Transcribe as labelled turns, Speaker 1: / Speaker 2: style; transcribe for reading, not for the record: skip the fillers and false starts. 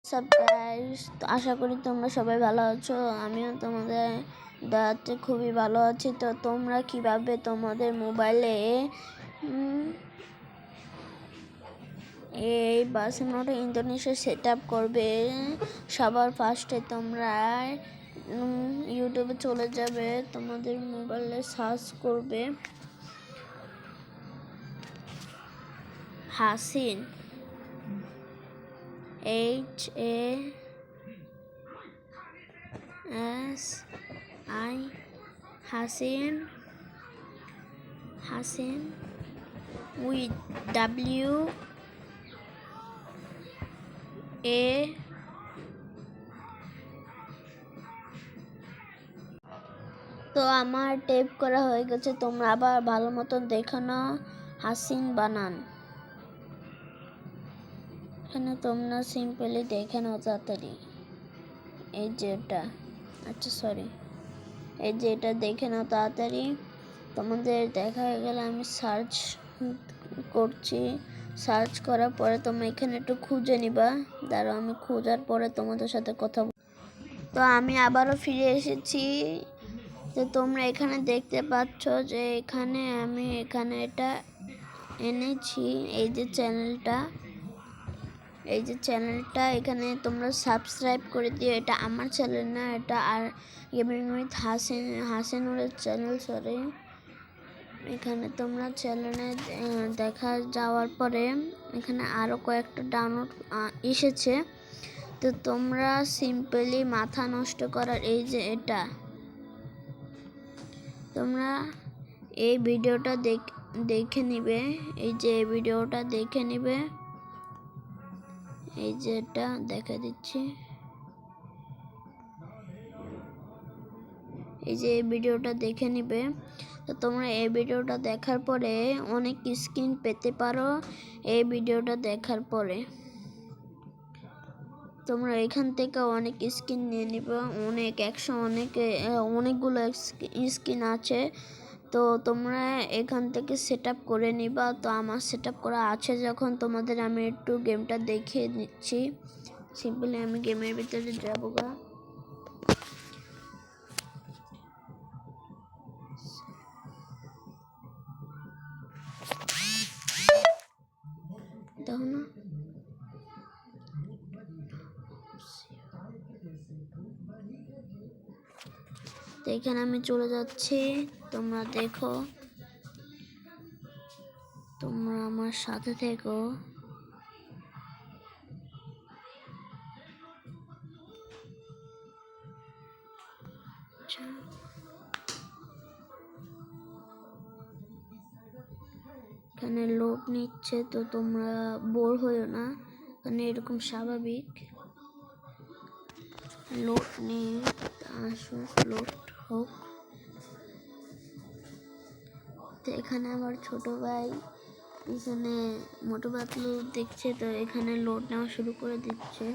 Speaker 1: Surprise. তো আশা করি তোমরা সবাই ভালো আছো, আমিও তোমাদের দয়াতে খুবই ভালো আছি। তো তোমরা কিভাবে তোমাদের মোবাইলে এই বার্সেলোনা ইন্দোনেশিয়া সেট আপ করবে, সবার ফার্স্টে তোমরা ইউটিউবে চলে যাবে, তোমাদের মোবাইলে সার্চ করবে Hasin, HASI Hasin with WA তো আমার টেপ করা হয়ে গেছে, তোমরা আবার ভালো মতন দেখো না। হাসিন বানান, এখানে তোমরা সিম্পলি দেখে নাও তাড়াতাড়ি। এই যে এটা, আচ্ছা সরি, এই যে এটা দেখে নাও তাড়াতাড়ি। তোমাদের দেখা হয়ে গেলে আমি সার্চ করছি, সার্চ করার পরে তোমরা এখানে একটু খুঁজে নিবা। দাঁড়াও, আমি খোঁজার পরে তোমাদের সাথে কথা তো আমি আবারও ফিরে এসেছি। তো তোমরা এখানে দেখতে পাচ্ছ যে আমি এখানে এটা এনেছি, এই যে এখানে তোমরা সাবস্ক্রাইব করে দিও। এটা আমার চ্যানেল না, এটা আর গেমিং উইথ হাসিনুরের চ্যানেল, সরি। এখানে তোমরা চ্যানেলে দেখা যাওয়ার পরে এখানে আরও কয়েকটা ডাউনলোড এসেছে। তো তোমরা সিম্পলি মাথা নষ্ট করার এই যে এটা, তোমরা এই ভিডিওটা দেখে নিবে, এই যে এই ভিডিওটা দেখে নিবে, এই যে এটা দেখা দিচ্ছি, এই যে এই ভিডিওটা দেখে নিবে। তো তোমরা এই ভিডিওটা দেখার পরে অনেক স্ক্রিন পেতে পারো। এই ভিডিওটা দেখার পরে তোমরা এখান থেকে অনেক স্ক্রিন নিয়ে নিবে, অনেকগুলো স্ক্রিন আছে। তো তোমরা এখান থেকে সেট আপ করে নিবা। তো আমার সেট আপ করা আছে যখন, তোমাদের আমি একটু গেমটা দেখিয়ে দিচ্ছি। সিম্পলি আমি গেমের ভিতরে যাবো গা। তখন তো এখানে আমি চলে যাচ্ছি, তোমরা দেখো, তোমরা আমার সাথে থেকো। এখানে লোড নিচ্ছে, তো তোমরা বোর হইও না, মানে এরকম স্বাভাবিক। লোড নিয়ে আসুক, লোড হোক। তো এখানে আমার ছোট ভাই পিছনে মোটু পাতলু দেখছে, তো এখানে লোড নেওয়া শুরু করে দিয়েছে।